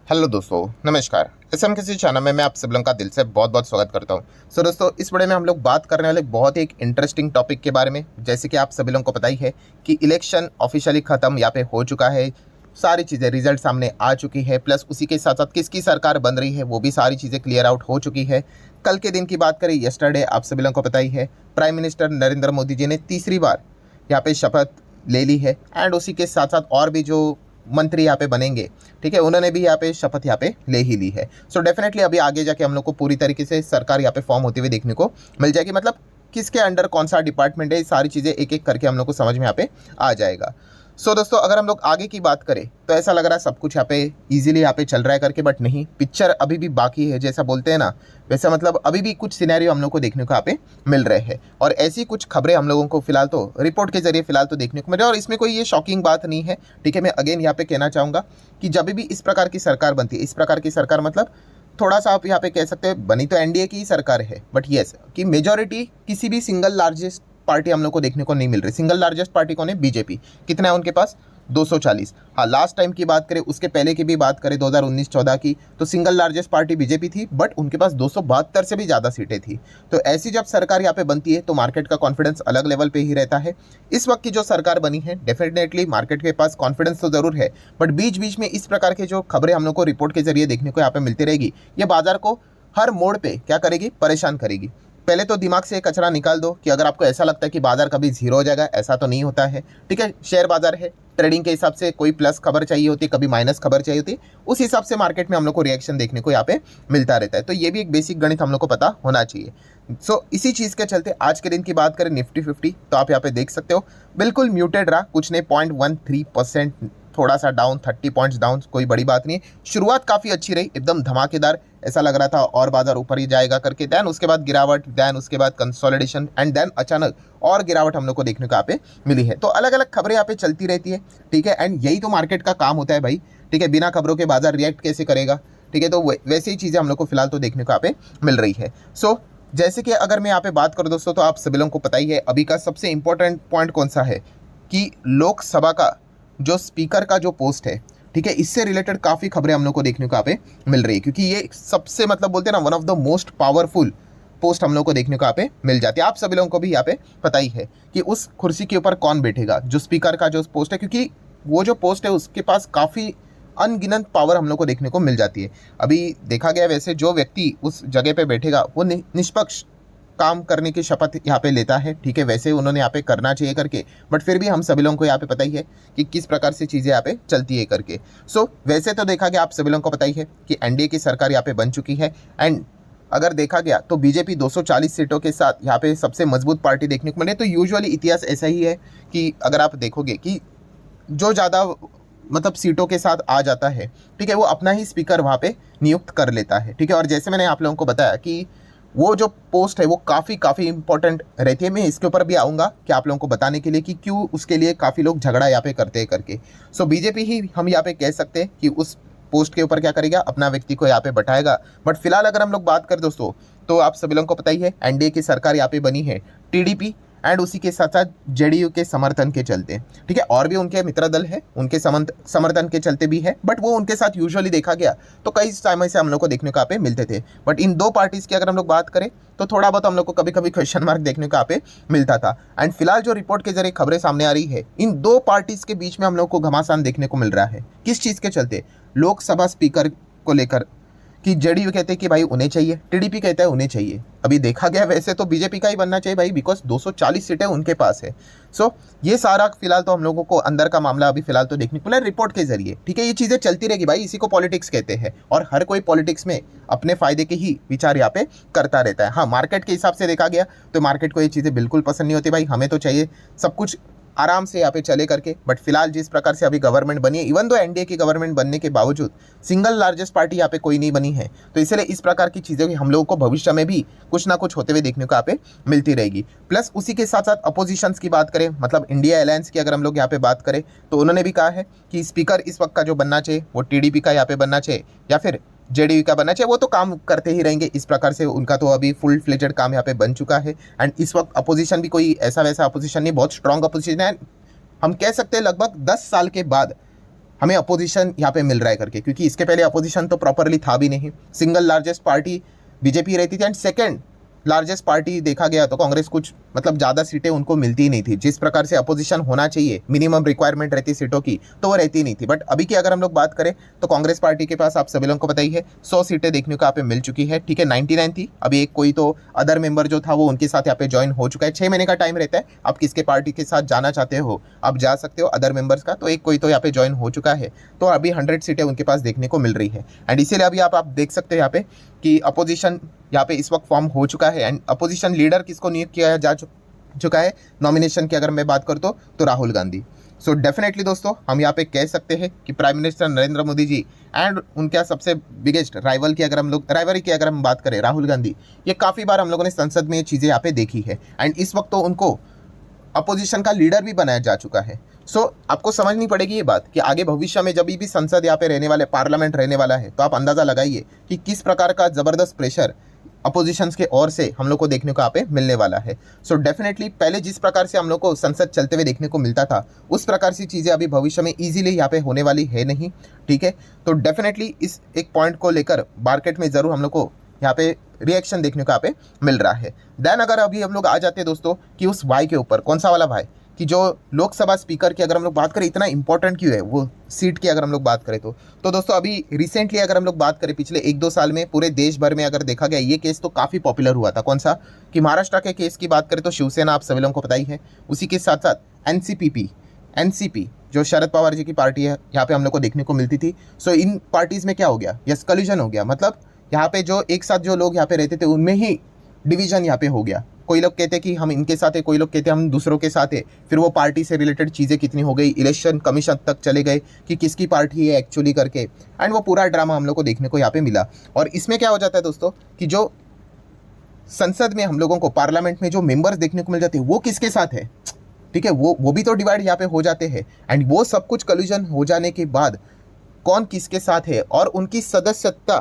Hello दोस्तों, नमस्कार। SM किसी चैनल में मैं आप सब लोगों का दिल से बहुत बहुत स्वागत करता हूं। सो दोस्तों, इस वीडियो में हम लोग बात करने वाले बहुत ही एक इंटरेस्टिंग टॉपिक के बारे में। जैसे कि आप सभी लोगों को पता ही है कि इलेक्शन ऑफिशियली ख़त्म यहाँ पे हो चुका है। सारी चीज़ें रिजल्ट सामने आ चुकी है, प्लस उसी के साथ साथ किसकी सरकार बन रही है वो भी सारी चीज़ें क्लियर आउट हो चुकी है। कल के दिन की बात करें, यस्टरडे, आप सभी लोगों को पता ही है, प्राइम मिनिस्टर नरेंद्र मोदी जी ने तीसरी बार यहाँ पे शपथ ले ली है। एंड उसी के साथ साथ और भी जो मंत्री यहाँ पे बनेंगे, ठीक है, उन्होंने भी यहाँ पे शपथ यहाँ पे ले ही ली है। सो डेफिनेटली अभी आगे जाके हम लोग को पूरी तरीके से सरकार यहाँ पे फॉर्म होती हुई देखने को मिल जाएगी। मतलब किसके अंडर कौन सा डिपार्टमेंट है, सारी चीज़ें एक एक करके हम लोग को समझ में यहाँ पे आ जाएगा। सो दोस्तों, अगर हम लोग आगे की बात करें तो ऐसा लग रहा है सब कुछ यहाँ पे इजीली यहाँ पे चल रहा है करके, बट नहीं, पिक्चर अभी भी बाकी है। जैसा बोलते हैं ना, वैसा मतलब अभी भी कुछ सिनेरियो हम लोग को देखने को यहाँ पे मिल रहे हैं। और ऐसी कुछ खबरें हम लोगों को फिलहाल तो रिपोर्ट के जरिए फिलहाल तो देखने को मिल रही है। और इसमें कोई ये शॉकिंग बात नहीं है, ठीक है। मैं अगेन यहाँ पे कहना चाहूँगा कि जब भी इस प्रकार की सरकार बनती है, इस प्रकार की सरकार मतलब थोड़ा सा आप यहाँ पे कह सकते हैं बनी तो एनडीए की ही सरकार है, बट येस कि मेजॉरिटी किसी भी सिंगल लार्जेस्ट पार्टी हम लोग को देखने को नहीं मिल रही। सिंगल लार्जेस्ट पार्टी कौन है? बीजेपी। कितना है उनके पास? 240। हाँ, लास्ट टाइम की बात करें, उसके पहले की भी बात करें 2019-14 की, तो सिंगल लार्जेस्ट पार्टी बीजेपी थी, बट उनके पास 272 से भी ज़्यादा सीटें थी। तो ऐसी जब सरकार यहाँ पे बनती है तो मार्केट का कॉन्फिडेंस अलग लेवल पे ही रहता है। इस वक्त की जो सरकार बनी है, डेफिनेटली मार्केट के पास कॉन्फिडेंस तो ज़रूर है, बट बीच बीच में इस प्रकार के जो खबरें हम लोग को रिपोर्ट के जरिए देखने को यहाँ पे मिलती रहेगी, ये बाजार को हर मोड़ पे क्या करेगी? परेशान करेगी। पहले तो दिमाग से कचरा निकाल दो कि अगर आपको ऐसा लगता है कि बाजार कभी जीरो हो जाएगा, ऐसा तो नहीं होता है, ठीक है। शेयर बाजार है, ट्रेडिंग के हिसाब से कोई प्लस खबर चाहिए होती है, कभी माइनस खबर चाहिए होती है, उस हिसाब से मार्केट में हम लोग को रिएक्शन देखने को यहाँ पे मिलता रहता है। तो ये भी एक बेसिक गणित हम लोग को पता होना चाहिए। इसी चीज़ के चलते आज के दिन की बात करें निफ्टी 50, तो आप यहाँ पे देख सकते हो बिल्कुल म्यूटेड रहा, कुछ नहीं, 0.13%, थोड़ा सा डाउन, 30 पॉइंट्स डाउन, कोई बड़ी बात नहीं है। शुरुआत काफ़ी अच्छी रही, एकदम धमाकेदार, ऐसा लग रहा था और बाजार ऊपर ही जाएगा करके। देन उसके बाद गिरावट, देन उसके बाद कंसोलिडेशन, एंड देन अचानक और गिरावट हम लोग को देखने को यहाँ पे मिली है। तो अलग अलग खबरें यहाँ पे चलती रहती है, ठीक है। एंड यही तो मार्केट का काम होता है भाई, ठीक है। बिना खबरों के बाजार रिएक्ट कैसे करेगा, ठीक है। तो वैसे ही चीज़ें हम लोग को फिलहाल तो देखने को यहाँ पे मिल रही है। जैसे कि अगर मैं यहाँ पे बात करूँ दोस्तों, तो आप सभी लोगों को पता ही है अभी का सबसे इंपॉर्टेंट पॉइंट कौन सा है कि लोकसभा का जो स्पीकर का जो पोस्ट है, ठीक है, इससे रिलेटेड काफ़ी खबरें हम लोग को देखने को यहाँ पे मिल रही है, क्योंकि ये सबसे मतलब बोलते हैं ना, one of the most powerful post हम लोग को देखने को यहाँ पे मिल जाती है। आप सभी लोगों को भी यहाँ पे पता ही है कि उस कुर्सी के ऊपर कौन बैठेगा, जो स्पीकर का जो पोस्ट है, क्योंकि वो जो पोस्ट है उसके पास काफ़ी अनगिनत पावर हम लोग को देखने को मिल जाती है। अभी देखा गया वैसे जो व्यक्ति उस जगह पे बैठेगा वो निष्पक्ष काम करने की शपथ यहाँ पे लेता है, ठीक है। वैसे उन्होंने यहाँ पे करना चाहिए करके, बट फिर भी हम सभी लोगों को यहाँ पे पता ही है कि किस प्रकार से चीज़ें यहाँ पे चलती है करके। वैसे तो देखा गया, आप सभी लोगों को पता ही है कि एनडीए की सरकार यहाँ पे बन चुकी है। एंड अगर देखा गया तो बीजेपी 240 सीटों के साथ यहाँ पे सबसे मजबूत पार्टी देखने को मिले। तो यूजुअली इतिहास ऐसा ही है कि अगर आप देखोगे कि जो ज़्यादा मतलब सीटों के साथ आ जाता है, ठीक है, वो अपना ही स्पीकर वहाँ पे नियुक्त कर लेता है, ठीक है। और जैसे मैंने आप लोगों को बताया कि वो जो पोस्ट है वो काफ़ी इंपॉर्टेंट रहती है। मैं इसके ऊपर भी आऊँगा कि आप लोगों को बताने के लिए कि क्यों उसके लिए काफ़ी लोग झगड़ा यहाँ पे करते हैं करके। बीजेपी ही हम यहाँ पे कह सकते हैं कि उस पोस्ट के ऊपर क्या करेगा, अपना व्यक्ति को यहाँ पे बैठाएगा। बट फिलहाल अगर हम लोग बात करें दोस्तों, तो आप सभी लोगों को पता ही है एनडीए की सरकार यहाँ पे बनी है टीडीपी एंड उसी के साथ साथ जेडीयू के समर्थन के चलते, ठीक है। और भी उनके मित्र दल है, उनके समर्थन के चलते भी है, बट वो उनके साथ यूजुअली देखा गया तो कई समय से हम लोग को देखने को यहाँ पे मिलते थे। बट इन दो पार्टीज़ की अगर हम लोग बात करें तो थोड़ा बहुत हम लोग को कभी कभी क्वेश्चन मार्क देखने को यहाँ पे मिलता था। एंड फिलहाल जो रिपोर्ट के जरिए खबरें सामने आ रही है, इन दो पार्टीज़ के बीच में हम लोग को घमासान देखने को मिल रहा है। किस चीज़ के चलते? लोकसभा स्पीकर को लेकर, कि जेडीयू कहते हैं कि भाई उन्हें चाहिए, टीडीपी कहता है उन्हें चाहिए। अभी देखा गया वैसे तो बीजेपी का ही बनना चाहिए भाई, बिकॉज 240 सीटें उनके पास है। ये सारा फिलहाल तो हम लोगों को अंदर का मामला अभी फिलहाल तो देखने को मिला रिपोर्ट के जरिए, ठीक है। ये चीज़ें चलती रहेगी भाई, इसी को पॉलिटिक्स कहते हैं। और हर कोई पॉलिटिक्स में अपने फायदे के ही विचार यहाँ पे करता रहता है। हाँ, मार्केट के हिसाब से देखा गया तो मार्केट को ये चीज़ें बिल्कुल पसंद नहीं होती भाई। हमें तो चाहिए सब कुछ आराम से यहाँ पे चले करके। बट फिलहाल जिस प्रकार से अभी गवर्नमेंट बनी है, इवन दो एनडीए की गवर्नमेंट बनने के बावजूद सिंगल लार्जेस्ट पार्टी यहाँ पे कोई नहीं बनी है। तो इसलिए इस प्रकार की चीज़ें हम लोगों को भविष्य में भी कुछ ना कुछ होते हुए देखने को यहाँ पे मिलती रहेगी। प्लस उसी के साथ साथ अपोजिशंस की बात करें, मतलब इंडिया अलायंस की अगर हम लोग यहाँ पे बात करें, तो उन्होंने भी कहा है कि स्पीकर इस वक्त का जो बनना चाहिए वो टीडीपी का यहाँ पे बनना चाहिए या फिर जेडीयू का बनना चाहिए। वो तो काम करते ही रहेंगे इस प्रकार से, उनका तो अभी फुल फ्लेजेड काम यहाँ पे बन चुका है। एंड इस वक्त अपोजिशन भी कोई ऐसा वैसा अपोजिशन नहीं, बहुत स्ट्रॉन्ग अपोजिशन है। हम कह सकते हैं लगभग 10 साल के बाद हमें अपोजिशन यहाँ पे मिल रहा है करके, क्योंकि इसके पहले अपोजिशन तो प्रॉपरली था भी नहीं। सिंगल लार्जेस्ट पार्टी बीजेपी रहती थी एंड सेकेंड लार्जेस्ट पार्टी देखा गया तो कांग्रेस कुछ मतलब ज़्यादा सीटें उनको मिलती ही नहीं थी। जिस प्रकार से अपोजिशन होना चाहिए, मिनिमम रिक्वायरमेंट रहती सीटों की, तो वो रहती नहीं थी। बट अभी की अगर हम लोग बात करें तो कांग्रेस पार्टी के पास आप सभी लोगों को पता ही है 100 सीटें देखने को यहाँ पे मिल चुकी है। ठीक है, 99 थी, अभी एक कोई तो अदर मेंबर जो था वो उनके साथ यहाँ पे ज्वाइन हो चुका है। 6 महीने का टाइम रहता है, आप किसके पार्टी के साथ जाना चाहते हो आप जा सकते हो अदर मेंबर्स का, तो एक कोई तो यहाँ पे ज्वाइन हो चुका है। तो अभी 100 सीटें उनके पास देखने को मिल रही है एंड इसीलिए अभी आप देख सकते हो यहाँ पे कि अपोजिशन यहाँ पे इस वक्त फॉर्म हो चुका है एंड अपोजिशन लीडर किसको नियुक्त किया जा चुका है नॉमिनेशन की अगर मैं बात करता हूँ तो राहुल गांधी। सो डेफिनेटली दोस्तों हम यहाँ पे कह सकते हैं कि prime minister Narendra Modi ji and उनका सबसे बिगेस्ट राइवरी की अगर हम बात करें राहुल गांधी, ये काफ़ी बार हम लोगों ने संसद में ये चीज़ें यहाँ पे देखी है एंड इस वक्त तो उनको अपोजिशन का लीडर भी बनाया जा चुका है। सो आपको समझनी पड़ेगी ये बात कि आगे भविष्य में जब भी संसद यहाँ पे रहने वाले पार्लियामेंट रहने वाला है तो आप अंदाज़ा लगाइए कि किस प्रकार का ज़बरदस्त प्रेशर अपोजिशंस के ओर से हम लोग को देखने को यहाँ पे मिलने वाला है। सो डेफिनेटली पहले जिस प्रकार से हम लोग को संसद चलते हुए देखने को मिलता था उस प्रकार से चीज़ें अभी भविष्य में ईजिली यहाँ पे होने वाली है नहीं। ठीक है, तो डेफिनेटली इस एक पॉइंट को लेकर मार्केट में ज़रूर हम लोग को यहाँ पे रिएक्शन देखने को यहाँ पे मिल रहा है। देन अगर अभी हम लोग आ जाते हैं दोस्तों कि उस भाई के ऊपर, कौन सा वाला भाई, कि जो लोकसभा स्पीकर की अगर हम लोग बात करें इतना इंपॉर्टेंट क्यों है वो सीट की अगर हम लोग बात करें तो दोस्तों अभी रिसेंटली अगर हम लोग बात करें पिछले 1-2 साल में पूरे देश भर में अगर देखा गया ये केस तो काफ़ी पॉपुलर हुआ था। कौन सा, कि महाराष्ट्र के केस की बात करें तो शिवसेना आप सभी लोगों को पता ही है, उसी के साथ साथ एनसीपी जो शरद पवार जी की पार्टी है यहाँ पे हम लोग को देखने को मिलती थी। सो इन पार्टीज़ में क्या हो गया, यस कल्यूजन हो गया, मतलब यहाँ पे जो एक साथ जो लोग यहाँ पे रहते थे उनमें ही डिवीजन यहाँ पे हो गया। कोई लोग कहते कि हम इनके साथ है, कोई लोग कहते हम दूसरों के साथ है। फिर वो पार्टी से रिलेटेड चीज़ें कितनी हो गई, इलेक्शन कमीशन तक चले गए कि किसकी पार्टी है एक्चुअली करके, एंड वो पूरा ड्रामा हम लोग को देखने को यहाँ पे मिला। और इसमें क्या हो जाता है दोस्तों कि जो संसद में हम लोगों को पार्लियामेंट में जो मेंबर्स देखने को मिल जाते हैं वो किसके साथ है, ठीक है, वो भी तो डिवाइड यहाँ पे हो जाते हैं एंड वो सब कुछ कल्यूजन हो जाने के बाद कौन किसके साथ है और उनकी सदस्यता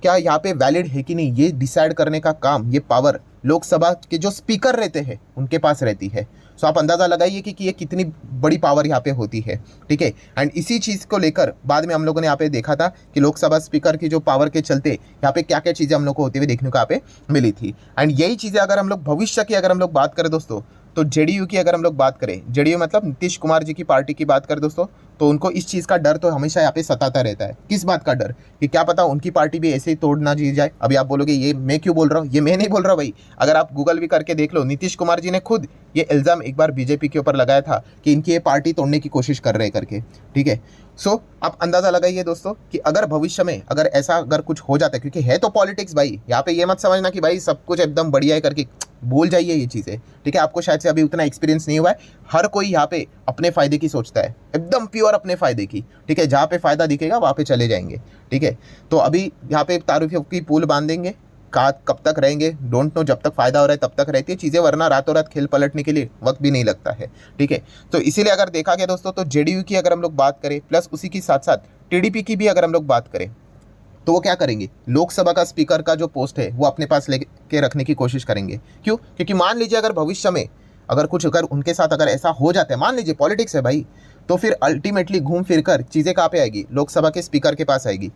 क्या यहाँ पे वैलिड है कि नहीं, ये डिसाइड करने का काम, ये पावर लोकसभा के जो स्पीकर रहते हैं उनके पास रहती है। सो आप अंदाज़ा लगाइए कि ये कितनी बड़ी पावर यहाँ पे होती है। ठीक है, एंड इसी चीज़ को लेकर बाद में हम लोगों ने यहाँ पे देखा था कि लोकसभा स्पीकर की जो पावर के चलते यहाँ पे क्या क्या चीज़ें हम लोग को होती हुई देखने को यहाँ पे मिली थी। एंड यही चीज़ें अगर हम लोग भविष्य की अगर हम लोग बात करें दोस्तों तो जेडीयू की अगर हम लोग बात करें, जेडीयू मतलब नीतीश कुमार जी की पार्टी की बात करें दोस्तों, तो उनको इस चीज़ का डर तो हमेशा यहाँ पे सताता रहता है। किस बात का डर, कि क्या पता उनकी पार्टी भी ऐसे ही तोड़ ना जी जाए। अभी आप बोलोगे ये मैं क्यों बोल रहा हूँ, ये मैं नहीं बोल रहा भाई, अगर आप गूगल भी करके देख लो, नीतीश कुमार जी ने खुद ये इल्ज़ाम एक बार बीजेपी के ऊपर लगाया था कि इनकी ये पार्टी तोड़ने की कोशिश कर रहे हैं करके। ठीक है, सो आप अंदाज़ा लगाइए दोस्तों कि अगर भविष्य में अगर ऐसा अगर कुछ हो जाता है, क्योंकि है तो पॉलिटिक्स भाई, यहाँ पे ये मत समझना कि भाई सब कुछ एकदम बढ़िया है करके, भूल जाइए ये चीज़ें। ठीक है, आपको शायद से अभी उतना एक्सपीरियंस नहीं हुआ है। हर कोई यहाँ पे अपने फ़ायदे की सोचता है, एकदम प्योर अपने फ़ायदे की। ठीक है, जहाँ पे फ़ायदा दिखेगा वहाँ पे चले जाएंगे। ठीक है, तो अभी यहाँ पे तारुफ्य की पुल बांधेंगे, कब तक रहेंगे डोंट नो, जब तक फ़ायदा हो रहा है तब तक रहती है चीज़ें, वरना रातों रात खेल पलटने के लिए वक्त भी नहीं लगता है। ठीक है, तो इसीलिए अगर देखा गया दोस्तों तो जेडीयू की अगर हम लोग बात करें प्लस उसी के साथ साथ टीडीपी की भी अगर हम लोग बात करें तो वो क्या करेंगे, लोकसभा का स्पीकर का जो पोस्ट है वो अपने पास लेके रखने की कोशिश करेंगे। क्यों, क्योंकि मान लीजिए अगर भविष्य में अगर कुछ अगर उनके साथ अगर ऐसा हो जाता है, मान लीजिए पॉलिटिक्स है भाई, तो फिर अल्टीमेटली घूम फिर कर चीज़ें कहाँ पे आएगी, लोकसभा के स्पीकर के पास आएगी।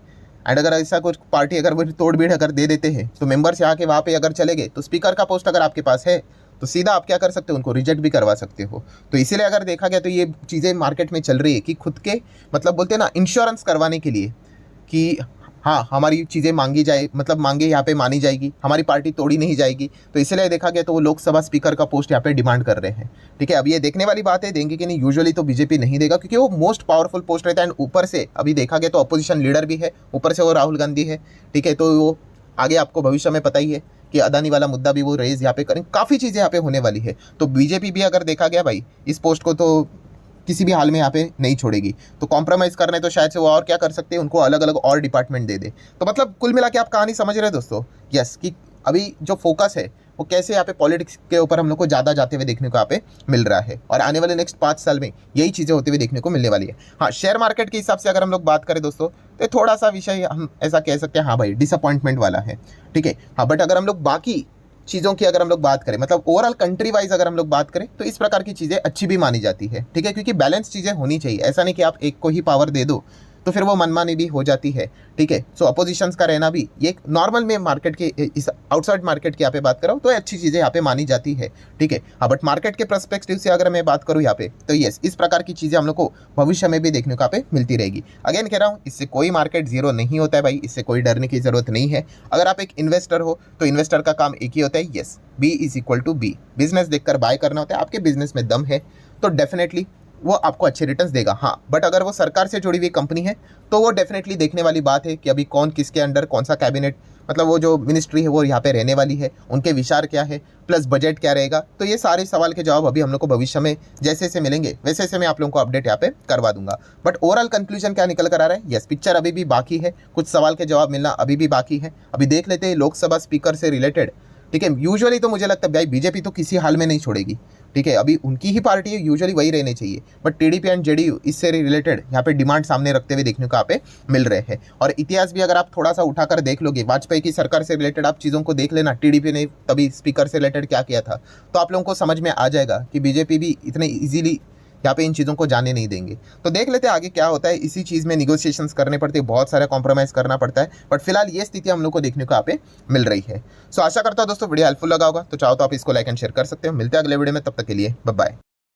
एंड अगर ऐसा कुछ पार्टी अगर वो तोड़बीड़ अगर दे देते हैं तो मेंबर्स यहाँ के वहाँ पे अगर चले गए तो स्पीकर का पोस्ट अगर आपके पास है तो सीधा आप क्या कर सकते हो, उनको रिजेक्ट भी करवा सकते हो। तो इसीलिए अगर देखा गया तो ये चीज़ें मार्केट में चल रही है कि खुद के मतलब बोलते हैं ना इंश्योरेंस करवाने के लिए कि हाँ हमारी चीज़ें मांगी जाए, मतलब मांगे यहाँ पे मानी जाएगी, हमारी पार्टी तोड़ी नहीं जाएगी। तो इसलिए देखा गया तो वो लोकसभा स्पीकर का पोस्ट यहाँ पे डिमांड कर रहे हैं। ठीक है, अब ये देखने वाली बात है देंगे कि नहीं, यूजुअली तो बीजेपी नहीं देगा क्योंकि वो मोस्ट पावरफुल पोस्ट रहता है एंड ऊपर से अभी देखा गया तो अपोजिशन लीडर भी है, ऊपर से वो राहुल गांधी है। ठीक है, तो वो आगे आपको भविष्य में पता ही है कि अदानी वाला मुद्दा भी वो रेज यहाँ पे करें, काफ़ी चीज़ें यहाँ पे होने वाली है। तो बीजेपी भी अगर देखा गया भाई इस पोस्ट को तो किसी भी हाल में यहाँ पे नहीं छोड़ेगी। तो कॉम्प्रोमाइज़ करने तो शायद से वो और क्या कर सकते हैं, उनको अलग अलग और डिपार्टमेंट दे दे। तो मतलब कुल मिला के आप कहानी समझ रहे हैं दोस्तों, यस, कि अभी जो फोकस है वो कैसे यहाँ पे पॉलिटिक्स के ऊपर हम लोग को ज़्यादा जाते हुए देखने को यहाँ पे मिल रहा है और आने वाले नेक्स्ट 5 साल में यही चीज़ें होते हुए देखने को मिलने वाली है। हाँ, शेयर मार्केट के हिसाब से अगर हम लोग बात करें दोस्तों तो थोड़ा सा विषय हम ऐसा कह सकते हैं, हाँ भाई डिसअपॉइंटमेंट वाला है। ठीक है, हाँ, बट अगर हम लोग बाकी चीज़ों की अगर हम लोग बात करें, मतलब ओवरऑल कंट्री वाइज अगर हम लोग बात करें, तो इस प्रकार की चीज़ें अच्छी भी मानी जाती है, ठीक है, क्योंकि बैलेंस चीज़ें होनी चाहिए। ऐसा नहीं कि आप एक को ही पावर दे दो तो फिर वो मनमानी भी हो जाती है, ठीक है। सो अपोजिशंस का रहना भी ये नॉर्मल में मार्केट के इस आउटसाइड मार्केट की यहाँ पे बात करूँ तो अच्छी चीज़ें यहाँ पे मानी जाती है, ठीक है। हाँ, बट मार्केट के पर्सपेक्टिव से अगर मैं बात करूँ यहाँ पे, तो यस, इस प्रकार की चीज़ें हम लोग को भविष्य में भी देखने को यहाँ पे मिलती रहेगी। अगेन कह रहा हूँ, इससे कोई मार्केट जीरो नहीं होता है भाई, इससे कोई डरने की जरूरत नहीं है। अगर आप एक इन्वेस्टर हो तो इन्वेस्टर का काम एक ही होता है, yes, B is equal to B, business देखकर बाय करना होता है। आपके बिजनेस में दम है तो डेफिनेटली वो आपको अच्छे रिटर्न्स देगा। हाँ, बट अगर वो सरकार से जुड़ी हुई कंपनी है तो वो डेफिनेटली देखने वाली बात है कि अभी कौन किसके अंडर, कौन सा कैबिनेट, मतलब वो जो मिनिस्ट्री है वो यहाँ पे रहने वाली है, उनके विचार क्या है, प्लस बजट क्या रहेगा। तो ये सारे सवाल के जवाब अभी हम लोग को भविष्य में जैसे जैसे मिलेंगे वैसे वैसे मैं आप लोगों को अपडेट यहाँ पे करवा दूंगा। बट ओवरऑल कंक्लूजन क्या निकल कर आ रहा है, यस, पिक्चर अभी भी बाकी है, कुछ सवाल के जवाब मिलना अभी भी बाकी है। अभी देख लेते हैं लोकसभा स्पीकर से रिलेटेड, ठीक है। यूजुअली तो मुझे लगता है भाई बीजेपी तो किसी हाल में नहीं छोड़ेगी, ठीक है, अभी उनकी ही पार्टी है, यूजुअली वही रहने चाहिए। बट टीडीपी एंड जेडीयू इससे रिलेटेड यहाँ पे डिमांड सामने रखते हुए देखने को यहाँ पे मिल रहे हैं। और इतिहास भी अगर आप थोड़ा सा उठाकर देख लोगे, वाजपेयी की सरकार से रिलेटेड आप चीज़ों को देख लेना, टीडीपी ने तभी स्पीकर से रिलेटेड क्या किया था, तो आप लोगों को समझ में आ जाएगा कि बीजेपी भी इतने ईजिली यहाँ पे इन चीज़ों को जाने नहीं देंगे। तो देख लेते हैं आगे क्या होता है। इसी चीज़ में निगोशिएशंस करने पड़ते हैं, बहुत सारा कॉम्प्रोमाइज़ करना पड़ता है, बट फिलहाल ये स्थिति हम लोग को देखने को यहाँ पे मिल रही है। सो आशा करता हूँ दोस्तों वीडियो हेल्पफुल लगा होगा, तो चाहो तो आप इसको लाइक एंड शेयर कर सकते हो। मिलते हैं अगले वीडियो में, तब तक के लिए बाय बाय।